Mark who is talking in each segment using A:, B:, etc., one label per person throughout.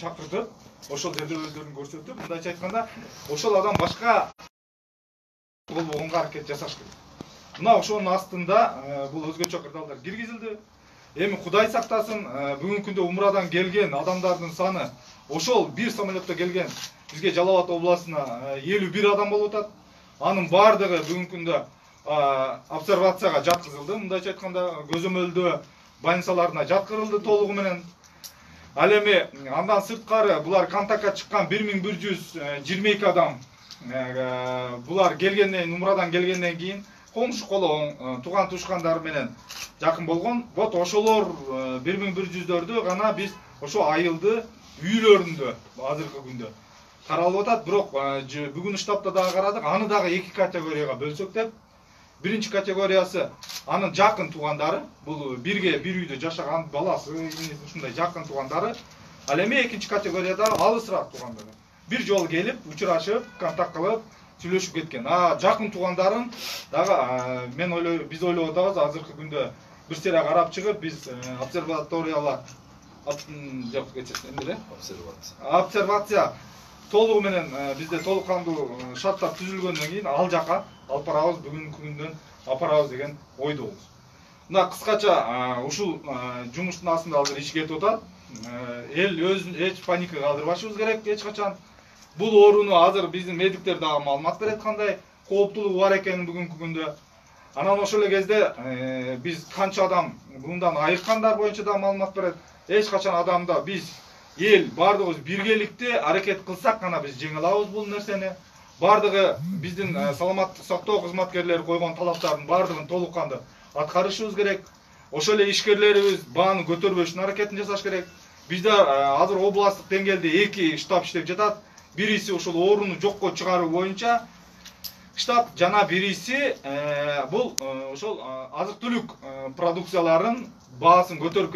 A: чакыртып, ошол жерде өздөрүн көрсөтүп, мындайча айтканда, ошол адам башка болбогонго аракет жасаш керек. Мына ошонун астында бул өзгөчө кырдаалдар киргизилди. Эми Кудай сактасын, бүгүнкү күндө умрадан келген адамдардын саны ошол бир самолетто келген бизге Жалал Абад областына 51 адам болуп атат. Анын бардыгы бүгүнкү күндө обсервацияга жаткызылды. Мындайча айтканда, көзөмөлдөө больницаларына жаткырылды толугу менен. Ал эми андан сырткары булар контактка чыккан 1122 адам булар келгенден, умрадан келгенден кийин комшу колоң, туган тушкандары менен жакын болгон. Вот ошолор 1100дөрдү гана биз ошо айылды үйлөрүндө азыркы күндө каралып атат. Бирок бүгүн штабта дагы карадык, аны дагы 2 категорияга бөлсөк деп. Биринчи категориясы анын жакын туугандары, бул бирге бир үйдө жашаган баласы, ушундай жакын туугандары. Ал эми экинчи категорияда алысыраак туугандары. Бир жолу келип, учурашып, контакт кылып, сүйлөшүп кеткен. Жакын туугандарын дагы мен ойлойм, биз ойлоп атабыз, азыркы күндө бир сере карап чыгып, биз обсерваториялар обсервация толугу менен бизде толук кандуу шарттар түзүлгөндөн кийин ал жака алып барабыз, бүгүнкү күндөн алып барабыз деген ойдобуз. Мына кыскача ушул жумуштун астында азыр иш кетип атат. Эл өзүн эч паника калтырбашыбыз керек эч качан. Бул ооруну азыр биздин медиктер дагы маалымат берет, кандай кооптулугу бар экенин бүгүнкү күндө. Анан ошол эле кезде биз канча адам мындан айыккандар боюнча да маалымат берет. Эч качан адамда биз эл бардыгыбыз биргеликте аракет кылсак гана биз жеңе алабыз бул нерсени. Бардыгы биздин саламаттык сактоо кызматкерлери койгон талаптардын бардыгын толук кандуу аткарышыбыз керек. Ошол эле ишкерлерибиз бааны көтөрбөшүнүн аракетин жасаш керек. Бизде азыр областтык деңгээлде 2 штаб иштеп жатат. Бириси ушул ооруну жокко чыгаруу боюнча штаб, жана бириси бул ошол азык-түлүк продукцияларын баасын көтөрүлүп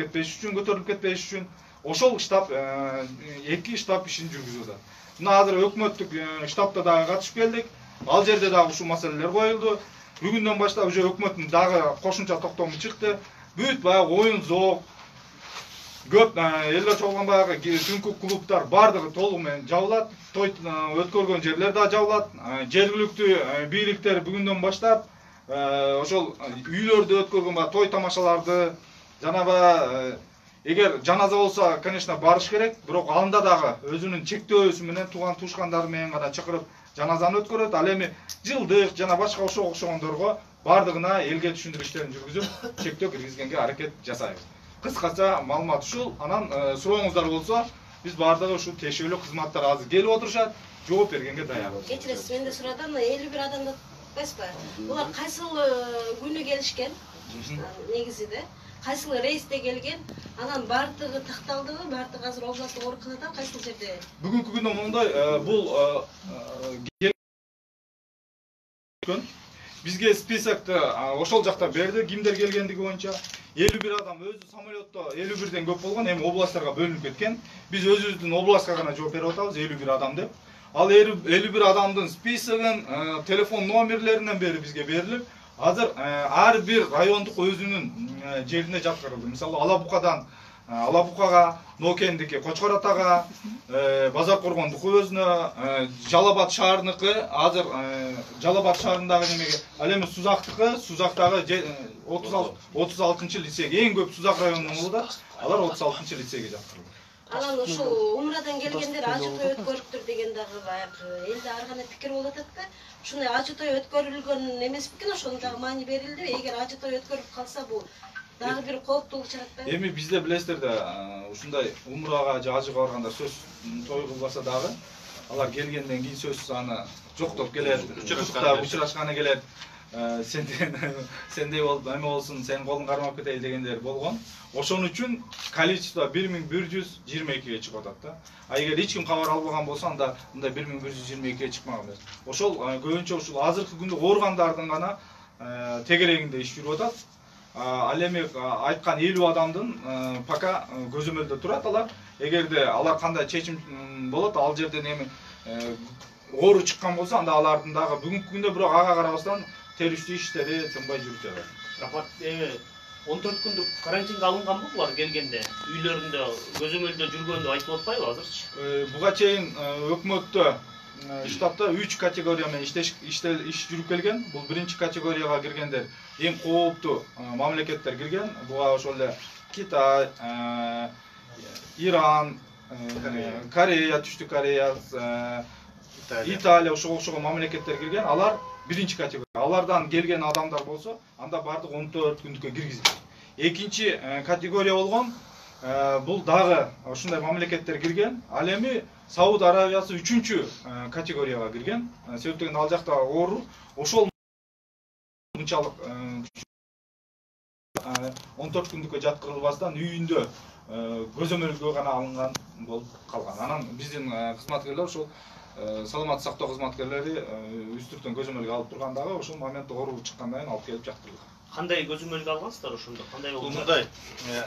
A: кетпеш үчүн ошол штаб 2 штаб ишин жүргүзүп атат. Мына азыр өкмөттүк штабта дагы катышып келдик. Ал жерде дагы ушул маселелер коюлду. Бүгүндөн баштап уже өкмөттүн дагы кошумча токтому чыкты. Бүт баягы оюн зоок, көп элдер чогулган баягы түнкү клубтар бардыгы толугу менен жабылат. Той өткөргөн жерлер да жабылат. Жергиликтүү бийликтер бүгүндөн баштап ошол үйлөрдө өткөргөн баягы той тамашаларды жана эгер жаназа болсо, конечно, барыш керек, бирок анда дагы өзүнүн чектөөсү менен туган тушкандары менен гана чакырып жаназаны өткөрөт. Ал эми жылдык жана башка ошого окшогондорго бардыгына элге түшүндүрүү иштерин жүргүзүп, чектөө киргизгенге аракет жасайбыз. Кыскача маалымат ушул. Анан сурооңуздар болсо, биз бардыгы ушул тиешелүү кызматтар азыр келип отурушат, жооп бергенге даярбыз.
B: Кечиресиз, менде сурадан 51 адамды атпайсызбы? Булар кайсыл күнү келишкен? Негизиде кайсыл рейсте келген? Анан бардыгы такталдыбы? Бардыгы азыр областтык ооруканада кайсыл жерде?
A: Бүгүнкү күндө мондай бул бизге списокты ошол жакта берди, кимдер келгендиги боюнча. 51 адам өзү самолетто 51ден көп болгон, эми областтарга бөлүнүп кеткен. Биз өзүбүздүн областка гана жооп берип атабыз, 51 адам деп. Ал 51 адамдын списогун, телефон номерлеринен бери бизге берилип, азыр ар бир райондук өзүнүн жерине жаткырылды. Мисалы Алабукага, Нокендики Кочкор атага, Базар Коргондуку өзүнө, Жалал Абад шаарыныкы, азыр Жалал Абад шаарындагы немеге, ал эми Сузактыкы, Сузактагы 36-чы лицейге, эң көп Сузак районунун болуп, алар 36-чы лицейге жаткырылды.
B: Анан ушул умрадан келгендер ачы той өткөрүптүр деген дагы баягы элде ар кандай пикир болуп атат да. Ушундай ачы той өткөрүлгөн эмес бекен, ошону дагы маани берилди. Эгер ачы той өткөрүлүп калса, бул дагы бир кооптулук чыгарат.
A: Эми бизде билесиздер да, ушундай умрага же ажыга барганда сөз той кылбаса дагы, алар келгенден кийин сөз аны жоктоп келет, учурашканы келет. Сендей болуп эме болсун, сенин колуң кармап кетейин дегендер болгон. Ошон үчүн количество 1122ге чыгып атат да. Эгер эч ким кабар албаган болсо, анда мындай 1122ге чыкмаган эмес. Ошол көбүнчө ушул азыркы күндө ооругандардын гана тегерегинде иш жүрүп атат. Ал эми айткан 50 адамдын пока көзөмөлдө турат алар. Эгерде алар кандай чечим болот, ал жерден эми оору чыккан болсо, анда алардын дагы бүгүнкү күндө бирок ага карабастан терүштүү иштери тынбай жүрүп жатат.
C: 14 күндүк карантинге алынган булар келгенде, үйлөрүндө, көзөмөлдө жүргөндө айтып атпайбы азырчы?
A: Буга чейин өкмөттө штатта 3 категория менен иш жүрүп келген. Бул биринчи категорияга киргендер эң кооптуу мамлекеттер кирген. Буга ошол эле Китай, Иран, Корея, Түштүк Корея, Италия ошого окшогон мамлекеттер кирген. Алар биринчи категория. Алардан келген адамдар болсо, анда бардык 14 күндүккө киргизилет. Экинчи категория болгон бул дагы ушундай мамлекеттер кирген. Ал эми Сауд Арабиясы 3-чү категорияга кирген. Себеп дегенде ал жакта оору ошол мынчалык 14 күндүккө жаткырылбастан үйүндө көзөмөлгө гана алынган болуп калган. Анан биздин кызматкерлер ошол саламаттык сактоо кызматкерлери үстүртөн көзөмөлгө алып тургандагы ошол моментте оору чыккандан кийин алып келип жактырылган.
C: Кандай көзөмөлгө алгансыздар ошондо? Кандай болду?
D: Мындай,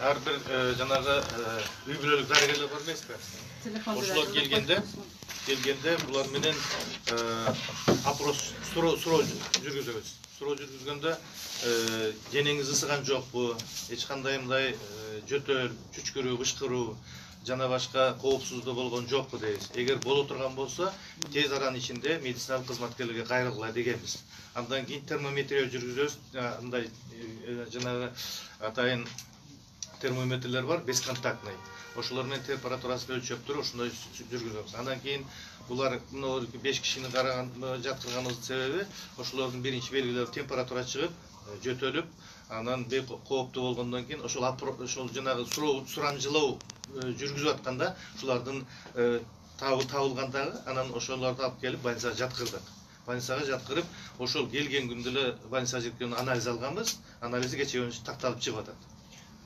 D: ар бир жанагы үй бүлөлүк дарыгерлер бар эмеспи? Ошолор келгенде булар менен опрос суроо жүргүзөбүз. Суроо жүргүзгөндө денеңиз ысыган жокпу? Эч кандай мындай жөтөл, чүчкүрүү, бышкыруу жана башка коопсуздуу болгон жокпу дейбиз. Эгер боло турган болсо, тез аранын ичинде медициналык кызматкерлерге кайрылгыла дегенбиз. Андан кийин термометрия жүргүзөбүз. Мындай жанагы атайын термометрлер бар, бесконтактный. Ошолор менен температурасын өлчөп туруп, ошондой жүргүзөбүз. Андан кийин булар 5 кишини жаткырганыбыздын себеби ошолордун биринчи белгилери температура чыгып, жөтөлүп, анан кооптуу болгондон кийин ошол жанагы сурамжылоо жүргүзүп атканда ушулардын табылгандагы, анан ошолорду алып келип больницага жаткырдык. Больницага жаткырып, ошол келген күндө эле больницага жеткен анализ алганбыз. Анализи кечээ күнү такталып чыгып атат.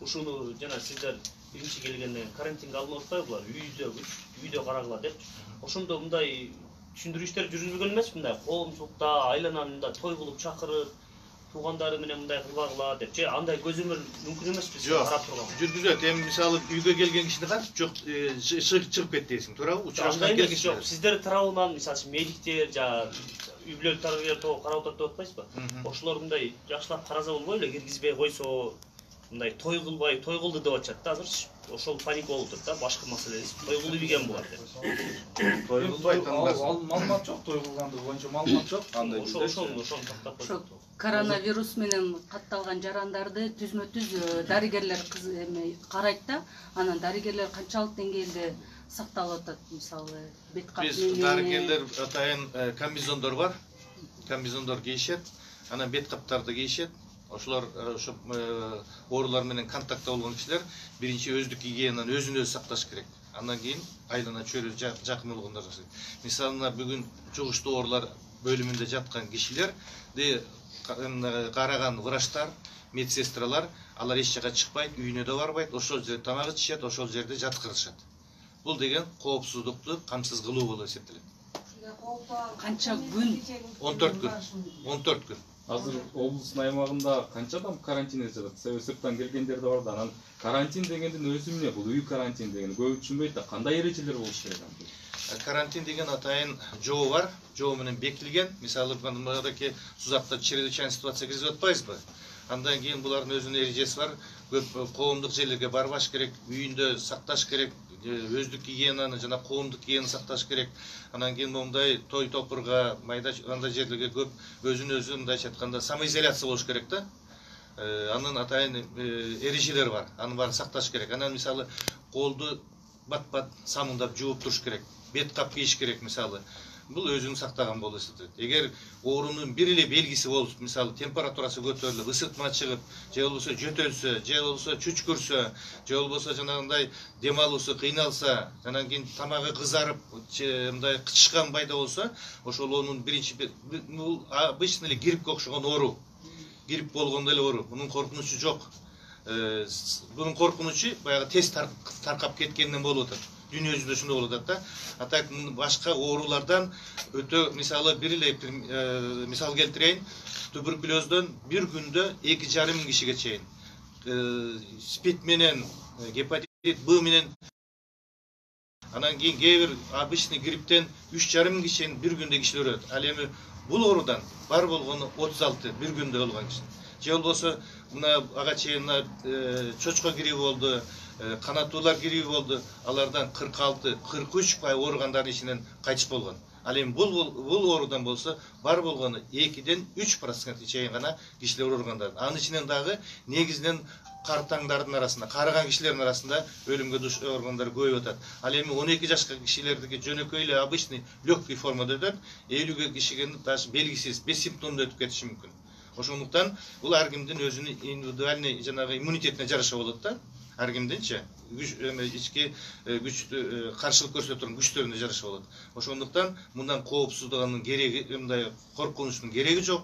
C: Ушуну жана сиздер биринчи келгенде карантинге алынып атпайбы булар? Үйдө карагыла деп. Ошондо мындай түшүндүрүштөр жүргүзүлгөн эмеспи? Мындай коомчулукта айлананы мындай той кылып чакырып, туугандары менен мындай кылбагыла деп. Же андай көзөмөл мүмкүн эмеспи сиз карап турган?
D: Жүргүзөт. Эми мисалы үйгө келген кишини карап, жок, чыгып кетти дейсиң, туурабы? Учурашкан келген киши.
C: Жок, сиздер тарабынан мисалы медиктер, жана үй бүлөлүк дарыгерлер карап атат деп атпайсызбы? Ошолор мындай жакшылап караса болбой эле, киргизбей койсо, мындай той кылбай, той кылды деп атышат да азырчы. Ошол паника болуп турат да, башкы маселебиз. Той кылды деген булар деп.
D: Той кылбай
A: Маалымат жок, той кылгандыгы боюнча маалымат жок. Андай
C: ошону тактап койсок.
E: Коронавирус менен катталган жарандарды түзмө-түз дарыгерлер карайт да, анан дарыгерлер канчалык деңгээлде сакталып атат, мисалы бет кап
D: менен. Биз дарыгерлер атайын комбинезондор бар. Комбинезондор кийишет, анан бет каптарды кийишет. Ошолор ошо оорулар менен контактта болгон кишилер биринчи өздүк гигиенаны өзүн өзү сакташ керек. Андан кийин айлана чөйрө жакын болгондор жасайт. Мисалы бүгүн жугуштуу оорулар бөлүмүндө жаткан кишилерди караган врачтар, медсестралар, алар эч жака чыкпайт, үйүнө да барбайт, ошол жерде тамак ичишет, ошол жерде жаткырышат. Бул деген коопсуздукту камсыз кылуу болуп эсептелет.
E: Канча күн?
D: 14 күн. 14 күн.
F: Азыр облустун аймагында канча адам карантинде жатат? Себеби сырттан келгендер да бар да. Анан карантин дегендин өзү эмне? Бул үй карантин деген көп түшүнбөйт да. Кандай эрежелер болуш керек анда?
D: Карантин деген атайын жоо бар. Жоо менен бекитилген. Мисалы мындай сузакта чрезвычайный ситуация киргизип атпайсызбы? Андан кийин булардын өзүнүн эрежеси бар. Көп коомдук жерлерге барбаш керек, үйүндө сакташ керек, өздүк гигиенаны жана коомдук гигиенаны сакташ керек. Анан кийин мындай той топурга, майда андай жерлерге көп өзүн өзү мындайча айтканда самоизоляция болуш керек да. Анын атайын эрежелери бар. Аны баарын сакташ керек. Анан мисалы колду бат-бат самындап жууп туруш керек. Бет кап кийиш керек мисалы. Бул өзүн сактаган болуп эсептелет. Эгер оорунун бир эле белгиси болуп, мисалы температурасы көтөрүлүп, ысытма чыгып, же болбосо жөтөлсө, же болбосо чүчкүрсө, же болбосо жанагындай дем алуусу кыйналса, анан кийин тамагы кызарып, мындай кычышкан пайда болсо, ошол онун биринчи бул обычный эле гриппке окшогон оору. Грипп болгондо эле оору. Мунун коркунучу жок. Бунун коркунучу баягы тез таркап кеткенден болуп атат. Дүйнө жүзүндө ушундай болуп атат да. Атак башка оорулардан өтө мисалы бир эле мисал келтирейин. Туберкулездон бир күндө 2,5 миң кишиге чейин. СПИД менен, гепатит Б менен, анан кийин кээ бир обычный грипптен 3,5 миң киши бир күндө кишилер өлөт. Ал эми Бул оорудан бар болгону 36 бир күндө өлгөн киши. Же болбосо мына ага чейин чочко кириби болду, канаттуулар кириби болду. Алардан 46-43% ооругандардын ичинен кайтыш болгон. Ал эми бул оорудан болсо бар болгону 2-ден 3% чейин гана кишилер ооругандар. Анын ичинен дагы негизинен картаңдардын арасында, карыган кишилердин арасында өлүмгө душ ооругандар көбөйүп атат. Ал эми 12 жашка кишилердики жөнөкөй эле обычный легкий формада өтөт, 50ге кишиге даже белгисиз, бессимптомдуу өтүп кетиши мүмкүн. Ошондуктан бул ар кимдин өзүнүн индивидуальный жанагы иммунитетине жараша болот да. Ар кимдинчи ички күч каршылык көрсөтө турган күчтөрүнө жараша болот. Ошондуктан мындан коопсуздугунун кереги, мындай коркунучтун кереги жок.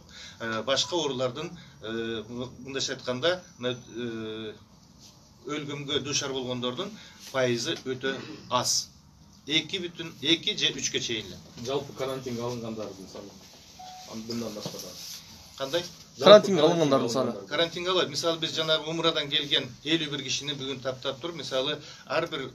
D: Башка оорулардын мындайча айтканда өлгөмгө дуушар болгондордун пайызы өтө аз. 2,2 же 3ке чейин эле.
F: Жалпы карантинге алынгандардын саны. Мындан башка да.
D: Кандай?
G: Карантинге алынгандардын саны.
D: Карантинге алат. Мисалы биз жанагы умрадан келген 51 кишини бүгүн таптап туруп, мисалы ар бир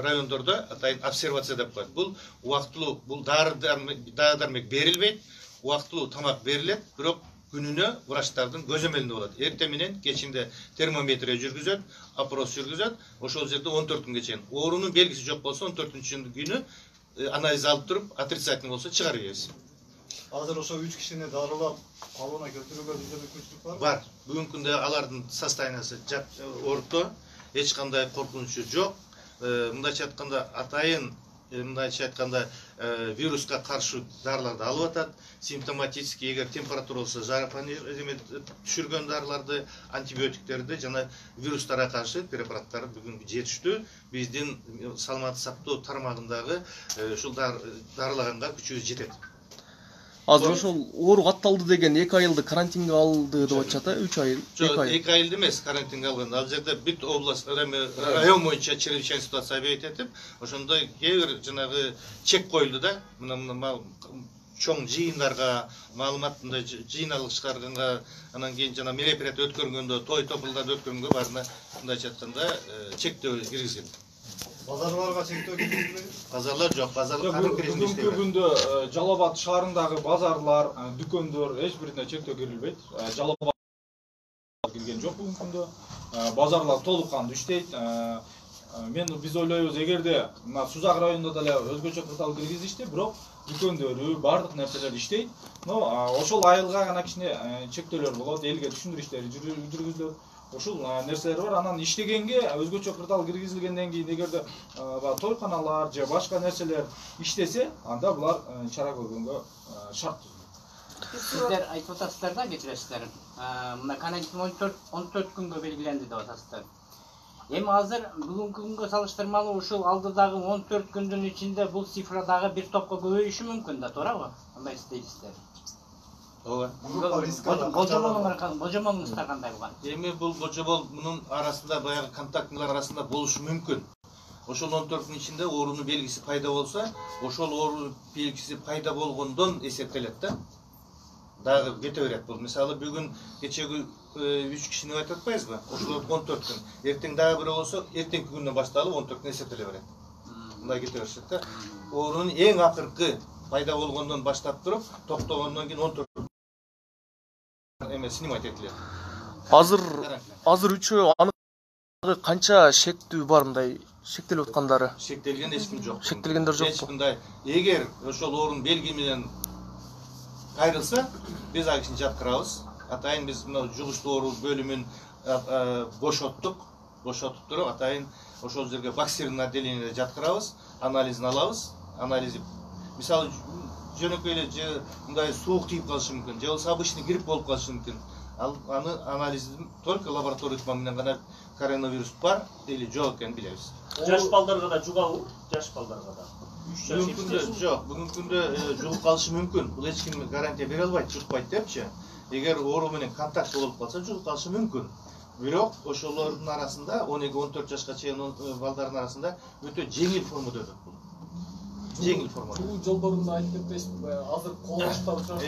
D: райондордо атайын обсервация деп коет. Бул убактылуу, бул дары-дармек берилбейт, убактылуу тамак берилет, бирок күнүнө врачтардын көзөмөлүндө болот. Эртең менен кечинде термометрия жүргүзөт, опрос жүргүзөт, ошол жерде 14 күнгө чейин. Оорунун белгиси жок болсо 14-күнү анализ алып туруп, отрицательный болсо чыгарып беребиз.
H: Азыр ошо 3 кишини дарылап калыбына келтирүүгө бизде мүмкүнчүлүк барбы?
D: Бар. Бүгүнкү күндө алардын состояниясы орто, эч кандай коркунучу жок. Мындайча айтканда атайын вируска каршы дарыларды алып атат. Симптоматический, эгер температура болсо түшүргөн дарыларды, антибиотиктерди жана вирустарга каршы препараттар бүгүн жетиштүү. Биздин саламаттык сактоо тармагындагы ушул дарылаганга күчүбүз жетет.
G: Азыр ошол оору катталды деген 2 айылды карантинге алды деп атышат, 3 ай, 2 ай.
D: 2 айылды эмес карантинге алган. Ал жерде бүт область, район боюнча чрезвычайный ситуация объявить этип, ошондо кээ бир жанагы чек коюлду да. Мына чоң жыйындарга, маалымат мындай жыйналык чыгарганга, анан кийин жана мероприятие өткөргөндө, той топулдарды өткөргөнгө баарына мындайча айтканда чектөө киргизген.
H: Базарларга чектөө киргизилбеди?
D: Базарлар жок, базарлар кадыр киргизилбейт.
A: Бүгүнкү күндө Жалал Абад шаарындагы базарлар, дүкөндөр эч бирине чектөө кирилбейт. Жалал Абад кирген жок бүгүнкү күндө. Базарлар толук кандуу иштейт. Биз ойлойбуз, эгерде мына Сузак районунда деле өзгөчө кырдаал киргизишти, бирок дүкөндөрү, бардык нерселер иштейт. Но ошол айылга гана кичине чектөөлөр болот, элге түшүндүрүү иштери жүргүзүлөт. Ошол нерселер бар. Анан иштегенге өзгөчө кырдаал киргизилгенден кийин эгерде тойканалар же башка нерселер иштесе, анда булар чара көргөнгө шарт.
I: Сиздер айтып атасыздар да, кечиресиздер. Мына карантин 14 күнгө белгиленди деп атасыздар. Эми азыр бүгүнкү күнгө салыштырмалуу ушул алдыдагы 14 күндүн ичинде бул цифра дагы бир топко көбөйүшү мүмкүн да, туурабы? Кандай издейсиздер?
D: Ооба.
I: Божомолуңуздар кандай болгон?
D: Эми бул божомол мунун арасында баягы контактылар арасында болушу мүмкүн. Ошол 14 күн ичинде оорунун белгиси пайда болсо, ошол оорунун белгиси пайда болгондон эсептелет да. Дагы кете берет бул. Мисалы бүгүн кечеги 3 кишини айтып атпайбызбы? Ошол 14 күн. Эртең дагы бирөө болсо, эртеңки күндөн башталып 14 күн эсептеле берет. Мындай кете беришет да. Оорунун эң акыркы пайда болгондон баштап туруп, токтогондон кийин 14 снимать этилет.
G: Азыр 3 аны канча шектүү бар мындай шектелип аткандары?
D: Шектелген эч ким жок.
G: Шектелгендер жокпу?
D: Эч кандай. Эгер ошол оорун белги менен кайрылса, биз ал кишини жаткырабыз. Атайын биз мына жугуштуу оору бөлүмүн бошоттуп туруп, атайын ошол жерге бактериялык отделениеге жаткырабыз, анализин алабыз. Анализи мисалы жөнөкөй эле же мындай суук тийип калышы мүмкүн, же болбосо обычный грипп болуп калышы мүмкүн. Аны анализин только лабораториялык менен гана коронавирус бар или жок экенин билебиз.
C: Жаш балдарга да жугабы? Жаш балдарга да.
D: Бүгүнкү күндө жок, бүгүнкү күндө жугуп калышы мүмкүн. Бул эч ким гарантия бере албайт, жукпайт депчи. Эгер оору менен контакт болуп калса, жугуп калышы мүмкүн. Бирок ошолордун арасында 12-14 жашка чейин балдардын арасында өтө жеңил формада өтөт бул. Жеңил формада.
J: Бул жолдорунда айтып кетпейсизби? Азыр колоштар чыгат.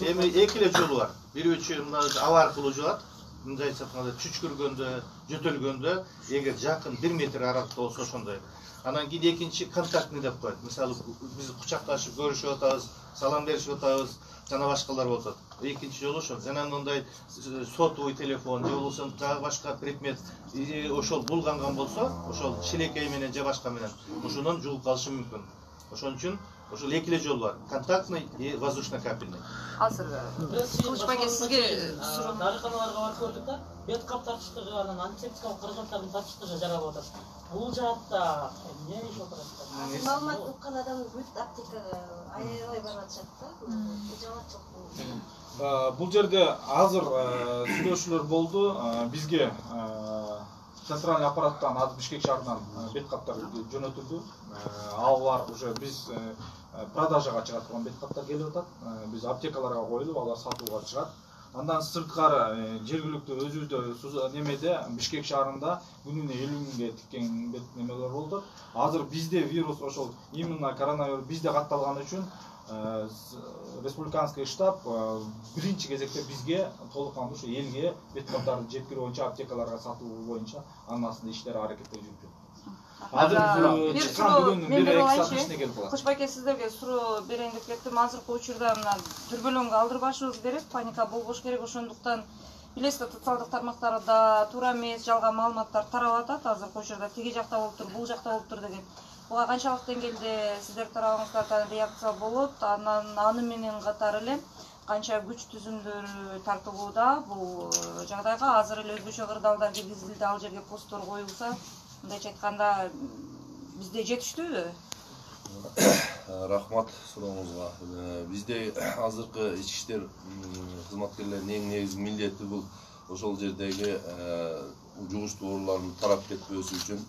D: Эми эки эле жолу бар. Бирөөчү мына аба аркылуу жугат. Мындай айтканда чүчкүргөндө, жөтөлгөндө, эгер жакын 1 метр аралыкта болсо ошондой. Анан кийин экинчи контактный деп коет. Мисалы биз кучакташып көрүшүп атабыз, салам беришип атабыз, жана башкалар болуп атат. Экинчи жолу ошол. Жана мындай сотовый телефон же болбосо дагы башка предмет ошол булганган болсо, ошол шилекей менен же башка менен ошондон жугуп калышы мүмкүн. Ошон үчүн ошол эки эле жол бар. Контактный и воздушно-капельный.
K: Азыр Кылычбай эке сизге
L: дарыканаларга барып көрдүк да, бет кап тартыштыгы, анан антисептикалык каражаттардын тартыштыгы жаралып атат. Бул жаатта эмне иш отурат?
B: Маалымат уккан адам бүт аптекага аябай барып атышат да. Жабат жок.
A: Бул жерде азыр сүйлөшүүлөр болду. Бизге центральный аппараттан азыр Бишкек шаарынан бет каптар жөнөтүлдү. Алар уже биз продажага чыгат турган бет каптар келип атат. Биз аптекаларга коюлуп, алар сатууга чыгат. Андан сырткары жергиликтүү өзүбүздө немеде Бишкек шаарында күнүнө 50 миңге тиккен бет немелер болду. Азыр бизде вирус ошол именно коронавирус бизде катталган үчүн республиканский штаб биринчи кезекте бизге толук кандуу ушу элге бет каптарды жеткирүү боюнча аптекаларга сатуу боюнча анын астында иштер аракеттер жүрүп жатат. Азыр чыккан бүгүн бир эки саат ичинде келип калат.
K: Кылычбай эке сиздерге суроо берейин деп кеттим. Азыркы учурда мына дүрбөлөңгө алдырбашыбыз керек, паника болбош керек. Ошондуктан билесиз, социалдык тармактарда туура эмес жалган маалыматтар тарап атат. Азыркы учурда тиги жакта болуптур, бул жакта болуптур деген. Буга канчалык деңгээлде сиздер тарабыңыздардан реакция болот? Аны менен катар эле канча күч түзүмдөр тартылууда бул жагдайга? Азыр эле өзгөчө кырдаалдар киргизилди, ал жерге посттор коюлса, мындайча айтканда бизде жетиштүүбү?
M: Рахмат сурооңузга. Бизде азыркы ички иштер кызматкерлеринин эң негизги милдети бул ошол жердеги жугуштуу оорулардын тарап кетпөөсү үчүн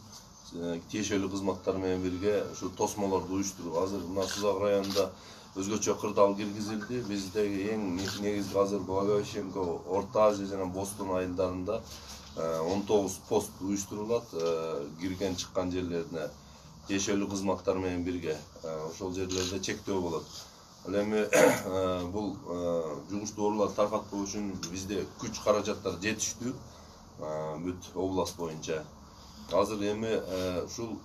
M: тиешелүү кызматтар менен бирге ушу тосмолорду уюштуруу. Азыр мына Сузак районунда өзгөчө кырдаал киргизилди. Биздеги эң негизги азыр Благовещенко, Орто Азия жана Бостон айылдарында 19 пост уюштурулат. Кирген чыккан жерлерине тиешелүү кызматтар менен бирге ошол жерлерде чектөө болот. Ал эми бул жугуштуу ооруларды таркатпоо үчүн бизде күч каражаттар жетиштүү бүт область боюнча. Азыр эми ушул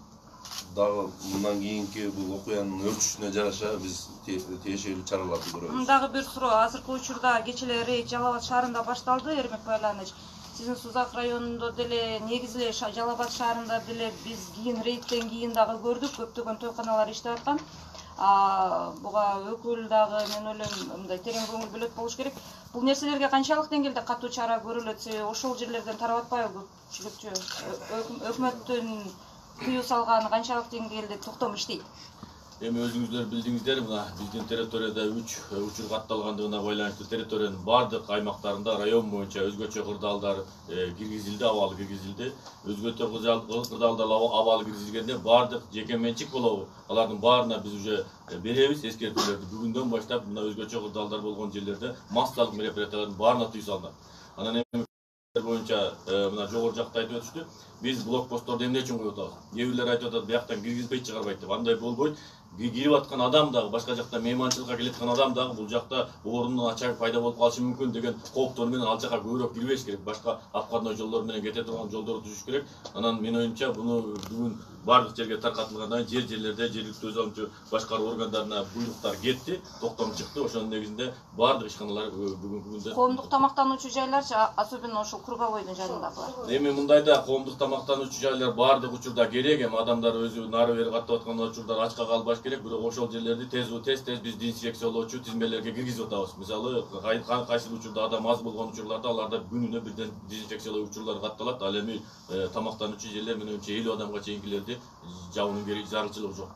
M: дагы мындан кийинки бул окуянын өрчүшүнө жараша биз тиешелүү чараларды көрөбүз.
K: Дагы бир суроо. Азыркы учурда кечээ рейд Жалал Абад шаарында башталды, Эрмек Байланыч. Сиздин Сузак районунда деле негизи эле Жалал Абад шаарында деле биз кийин рейдтен кийин дагы көрдүк, көптөгөн тойканалар иштеп аткан. Буга өкүл дагы мен ойлойм мындай терең көңүл бөлөт болуш керек. Бул нерселерге канчалык деңгээлде катуу чара көрүлөт? Ошол жерлерден тарап атпайбы көпчүлүкчү? Өкмөттүн тыюу салганы канчалык деңгээлде токтом иштейт?
N: Эми өзүңүздөр билдиңиздер, мына биздин территорияда 3 учур катталгандыгына байланыштуу территориянын бардык аймактарында район боюнча өзгөчө кырдаалдар киргизилди, абалы киргизилди. Өзгөчө кырдаалдар абалы киргизилгенде бардык жеке менчик болобу, алардын баарына биз уже беребиз эскертүүлөрдү. Бүгүндөн баштап мына өзгөчө кырдаалдар болгон жерлерде массалык мероприятиялардын баарына тыюу салынат. Анан эми боюнча мына жогору жакта айтып өтүштү. Биз блокпостторду эмне үчүн коюп атабыз? Кээ бирлер айтып атат, бияктан киргизбейт, чыгарбайт деп. Андай болбойт. Кирип аткан адам дагы, башка жакта мейманчылыкка келип аткан адам дагы бул жакта орунун ачагы пайда болуп калышы мүмкүн деген кооптор менен ал жака көбүрөөк кирбеш керек. Башка обходной жолдор менен кете турган жолдорду түзүш керек. Анан менин оюмча буну бүгүн бардык жерге таркатылгандан кийин жерлерде жергиликтүү өз алымчу башкаруу органдарына буйруктар кетти, токтом чыкты. Ошонун негизинде бардык ишканалар бүгүнкү күндө
K: коомдук тамактануучу жайларчы, особенно ошол Круговойдун жанындагылар.
N: Эми мындайда коомдук тамактануучу жайлар бардык учурда керек. Эми адамдар өзү нары бери каттап аткан учурда ачка калбаш керек. Бирок ошол жерлерди тез биз дезинфекциялоочу тизмелерге киргизип атабыз. Мисалы, кайсы учурда адам аз болгон учурларда аларда күнүнө бирден дезинфекциялоо учурлар катталат. Ал эми тамактануучу жерлер менен 50 адамга чейинкилерди жабуунун кереги зарылчылыгы жок.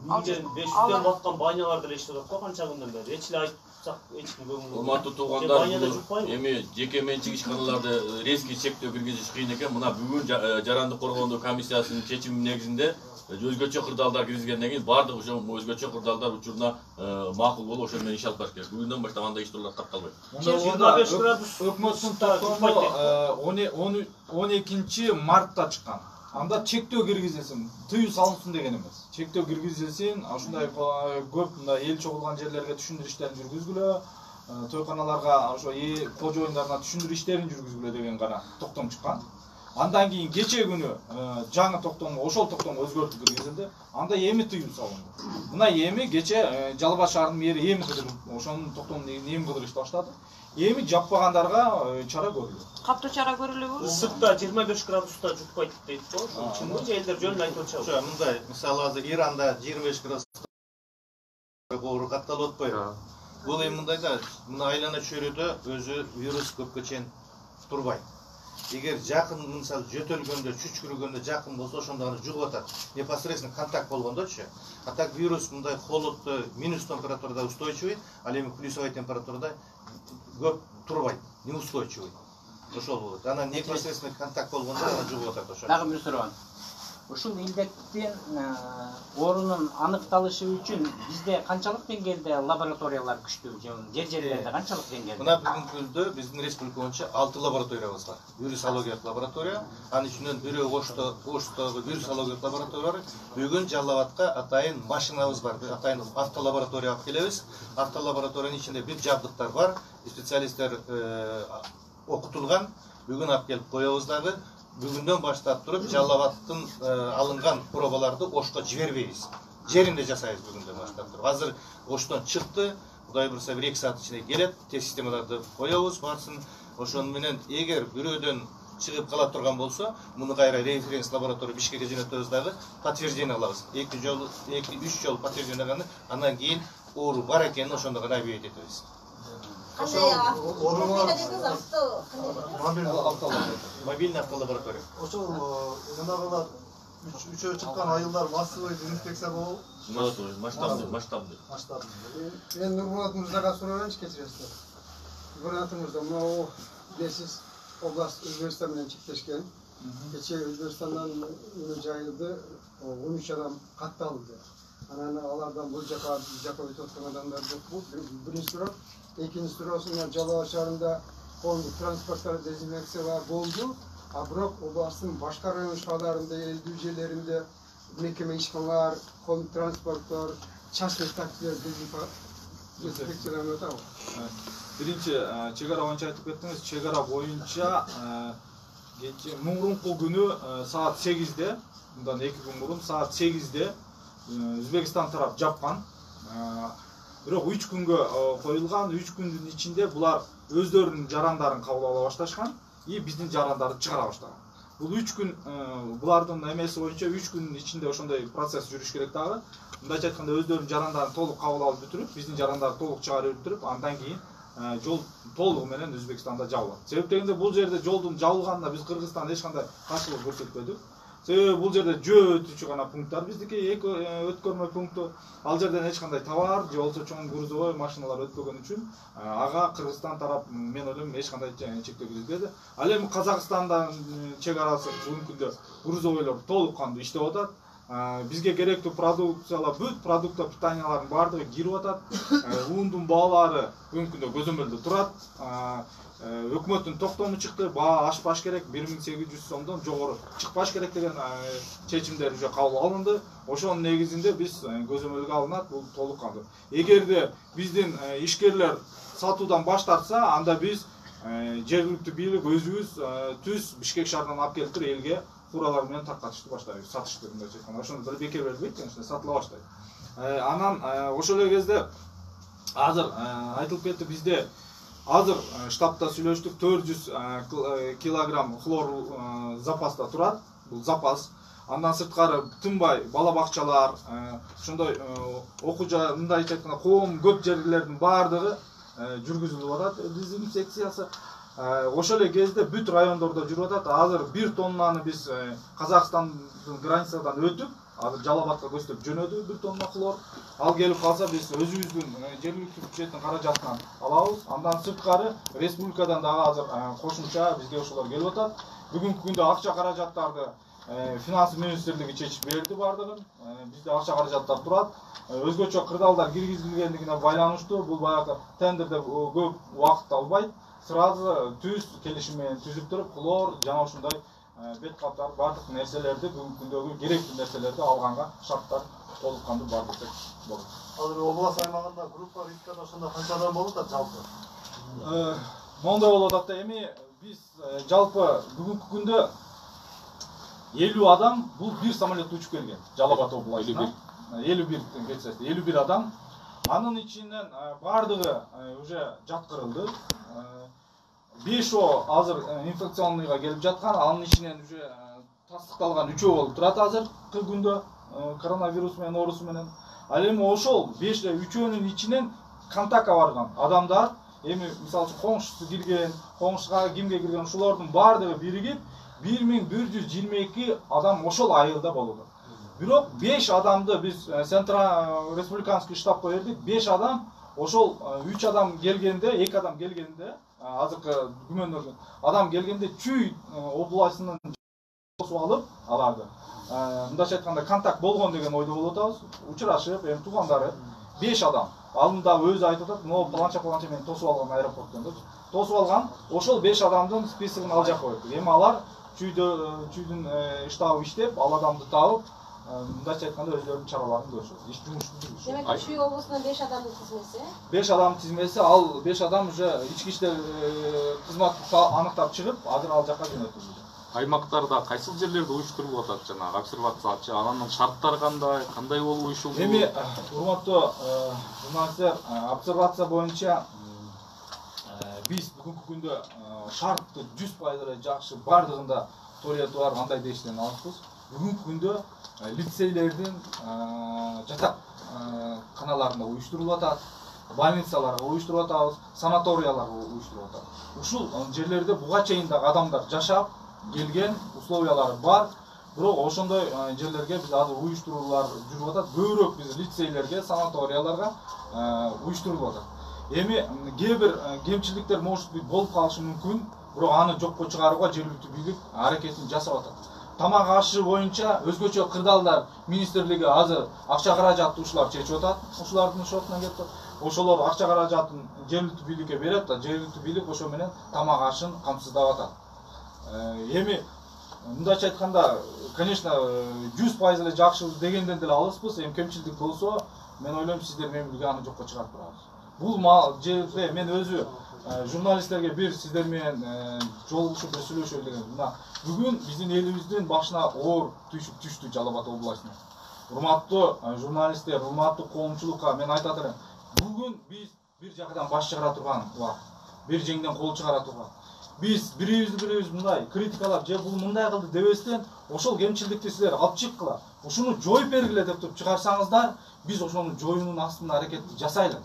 C: 500дөн баткан банялар деле иштеп атат го канча күндөн бери. Эч эле айтсак эч ким көңүл.
N: Урматтуу туугандар, эми жеке менчик ишканаларды резкий чектөө киргизиш кыйын экен. Мына бүгүн жарандык коргондуу комиссиясынын чечими негизинде өзгөчө кырдаалдар киргизгенден кийин бардык ошо өзгөчө кырдаалдар учуруна макул болуп ошо менен иш алып барыш керек. Бүгүндөн баштап андай иштөөлөр катталбайт.
A: Өкмөттүн токтому 12 мартта чыккан. Анда чектөө киргизилсин, тыюу салынсын деген эмес. Чектөө киргизилсин, ушундай көп мындай эл чогулган жерлерге түшүндүрүү иштерин жүргүзгүлө, тойканаларга ошо кожоюндарына түшүндүрүү иштерин жүргүзгүлө деген гана токтом чыккан. Андан кийин кечээ күнү жаңы токтом ошол токтом өзгөртүп киргизилди. Анда эми тыюу салынды. Мына эми кечээ Жалал Абад шаарынын мэри эми кыдырып ошонун токтомун эми кыдырышты баштады. Эми жаппагандарга чара көрүлөт.
K: Каптуу чара көрүлөбү?
C: Ысыкта 25 градуста жукпайт дейт го. Чынбы же элдер жөнүн айтып атышабы?
D: Ошо мындай, мисалы азыр Иранда 25 градуста боору катталып атпайбы? Бул эми мындай да, мына айлана чөйрөдө өзү вирус көпкө чейин турбайт. Эгер жакын мисалы жөтөлгөндө, чүчкүргөндө жакын болсо ошондо аны жугуп атат. Непосредственно контакт болгондочу. А так вирус мындай холоддо, минус температурада устойчивый, ал эми плюсовой температурада көп турбайт, неустойчивый. Ошол болот. Анан непосредственно контакт болгондо аны жугуп атат ошо.
I: Дагы бир суроо. Ушул илдеттин орунун аныкталышы үчүн бизде канчалык деңгээлде лабораториялар күчтүү, жер-жерлерде канчалык деңгээлде?
D: Мына бүгүнкү күндө биздин республика боюнча 6 лабораториябыз бар. Вирусологиялык лаборатория, анын ичинен бирөө Оштогу вирусологиялык лаборатория бар. Бүгүн Жалал Абадка атайын машинабыз бар. Атайын автолаборатория алып келебиз. Автолабораториянын ичинде бүт жабдыктар бар. Специалисттер окутулган. Бүгүн алып келип коебуз дагы. Бүгүндөн баштап туруп Жалал Абадтын алынган пробаларды Ошко жибербейбиз. Жеринде жасайбыз бүгүндөн баштап туруп. Азыр Оштон чыкты, Кудай буйрса 1-2 саат ичинде келет, тест системаларды коебуз, барсын. Ошону менен эгер бирөөдөн чыгып кала турган болсо, муну кайра референс лаборатория Бишкекке жөнөтөбүз дагы подтверждение алабыз. 2-3 жолу подтверждение алгандан андан кийин оору бар экенин ошондо гана объявить этебиз. Мобильный автолаборатория.
H: Ошол жанагылар үчөө чыккан айылдар массовый инфекция болобу?
N: Масштабный.
O: Мен Нурмурат мырзага сурайынчы кечиресиздер. Нурмурат мырза, мына Бесиз область Өзбекстан менен чектешкен. Кечээ Өзбекстандан жайылды 13 адам катталды. Анан алардан бул жака өтүп аткан адамдар жокпу? Биринчи суроо. Экинчи суроосунда Жалал Абад шаарында коомдук транспорттар дезинфекциялар болду. А бирок областтын башка район шаарларында, элдүү жерлеринде мекеме ишканалар, коомдук транспорттор, частный таксилер дезинфекцияланып атабы?
A: Биринчи чек ара боюнча айтып кеттиңиз. Чек ара боюнча мурунку күнү саат 8-де, мындан 2 күн мурун саат 8-де Өзбекстан тарап жапкан. Бирок 3 күнгө коюлган, 3 күндүн ичинде булар өздөрүнүн жарандарын кабыл ала башташкан и биздин жарандарды чыгара баштаган. Бул 3 күн булардын эмеси боюнча 3 күндүн ичинде ошондой процесс жүрүш керек дагы. Мындайча айтканда өздөрүнүн жарандарын толук кабыл алып бүтүрүп, биздин жарандарды толук чыгарып бүтүрүп, андан кийин жол толугу менен Өзбекстанда жабылат. Себеп дегенде бул жерде жолдун жабылганына биз Кыргызстанда эч кандай каршылык көрсөтпөдүк. Себеби бул жерде жөө өтүүчү гана пункттар, биздики өткөрмө пункту. Ал жерден эч кандай товар же болбосо чоң грузовой машиналар өтпөгөн үчүн ага Кыргызстан тарап мен ойлойм эч кандай чектөө киргизбеди. Ал эми Казакстандан чек арасы бүгүнкү күндө грузовойлор толук кандуу иштеп атат. Бизге керектүү продукциялар, бүт продукттар, питаниялардын баардыгы кирип атат. Ундун баалары бүгүнкү күндө көзөмөлдө турат. Өкмөттүн токтому чыкты, баа ашпаш керек, 1800 сомдон жогору чыкпаш керек деген чечимдер уже кабыл алынды. Ошонун негизинде биз көзөмөлгө алынат, бул толук кандуу. Эгерде биздин ишкерлер сатуудан баш тартса, анда биз жергиликтүү бийлик өзүбүз түз Бишкек шаарынан алып келип туруп элге фуралар менен таркатышты баштайбыз, сатышты мындайча айтканда. Ошону бир бекер бербейт, конечно, сатыла баштайт. Анан ошол эле кезде азыр айтылып кетти, бизде азыр штабта сүйлөштүк 400 килограмм хлор запаста турат. Бул запас. Андан сырткары тынбай бала бакчалар, ошондой окуу жай, мындайча айтканда коом көп жерлердин баардыгы жүргүзүлүп атат дезинфекциясы. Ошол эле кезде бүт райондордо жүрүп атат. Азыр 1 тоннаны биз Казакстандын границадан өтүп, азыр Жалал Абадка көздөп жөнөдү 1 тонна хлор. Ал келип калса биз өзүбүздүн жергиликтүү бюджеттин каражатынан алабыз. Андан сырткары республикадан дагы азыр кошумча бизге ошолор келип атат. Бүгүнкү күндө акча каражаттарды финанс министрлиги чечип берди баардыгын. Бизде акча каражаттар турат. Өзгөчө кырдаалдар киргизилгендигине байланыштуу бул баягы тендерде көп убакыт албайт. Сразу түз келишим менен түзүп туруп, хлор жана ошондой бет каптар бардык нерселерди бүгүнкү күндөгү керектүү нерселерди алганга шарттар толук кандуу бар десек болот.
H: Азыр область аймагында группа рискада ошондо канча адам болуп атат жалпы?
A: Моундай болуп атат да, эми биз жалпы бүгүнкү күндө 50 адам бұл bir самолет учуп келген Жалал Абад областынан 51 кетсесі 51 адам анын ичинен бардыгы уже жаткырылды 5 азыр инфекционныйга келип жаткан анын ичинен уже тастыкталган 3 болуп турат азыркы күндө коронавирус менен оорусу менен ал эми ошол 5 3-өнүн ичинен контактка барган адамдар эми мисалы коңшусу кирген коңшуга кимге кирген ушулардын бардыгы биригип 1122 адам ошол айылда болду. Бирок 5 адамды биз Централ Республиканский штабка бердик. 5 адам ошол 3 адам келгенде, 2 адам келгенде, азыркы күмөндөрдөн адам келгенде Чүй областынын тосуп алып аларды. Мындайча айтканда контакт болгон деген ойдо болуп атабыз. Учурашып, эми туугандары 5 адам. Алында өзү айтып атат, "Но планча мен тосуп алган аэропорттон" деп. Тосуп алган, ошол 5 адамдын списогун ал жакка койдук. Эми алар Чүйдүн штабы иштеп, ал адамды табып, мындайча айтканда өздөрүнүн чараларын көрүшөт. Иш жумушун жүргүзөт.
B: Демек Чүй облусунан 5 адамдын тизмеси?
A: 5 адамдын тизмеси, ал 5 адам уже ички иштер кызматы аныктап чыгып, азыр ал жакка жөнөтүлдү.
F: Аймактарда кайсыл жерлерде уюштурулуп атат жанагы обсервациячы, анын шарттары кандай болуп уюшулду?
A: Эми урматтуу журналисттер, обсервация боюнча биз бүгүнкү күндө шартты 100% жакшы бардыгында туалети бар андай дештен алыппыз. Бүгүнкү күндө лицейлердин жатак каналарында уюштурулуп атат, больницаларга уюштуруп атабыз, санаторияларга уюштуруп атат. Ушул жерлерде буга чейин дагы адамдар жашап келген, условиялары бар. Бирок ошондой жерлерге биз азыр уюштуруулар жүрүп атат. Көбүрөөк биз лицейлерге, санаторияларга уюштурулуп атат. Эми кээ бир кемчиликтер может быть болуп калышы мүмкүн, бирок аны жокко чыгарууга жергиликтүү бийлик аракетин жасап атат. Тамак ашы боюнча өзгөчө кырдаалдар министрлиги азыр акча каражатты ушулар чечип атат. Ушулардын шотуна кетти. Ошолор акча каражатын жергиликтүү бийликке берет да, жергиликтүү бийлик ошо менен тамак ашын камсыздап атат. Эми мындайча айтканда, конечно, 100% эле жакшы дегенден деле алыспыз. Эми кемчилдик болсо, мен ойлойм сиздер менен бирге аны жокко чыгарып турабыз. Бул жерде мен өзү журналисттерге бир сиздер менен жолугушуп сүйлөшөлү деген. Мына бүгүн биздин элибиздин башына оор түштү Жалал Абад областына. Урматтуу журналисттер, урматтуу коомчулукка мен айтат элем, бүгүн биз бир жактан баш чыгара турган убакыт, бир жеңден кол чыгара турган. Биз бирибиз мындай критикалап, же бул мындай кылды дебестен, ошол кемчилдикти силер алып чыккыла, ушуну жоюп бергиле деп чыгарсаңыздар, биз ошону жоюунун астында аракетти жасайлы.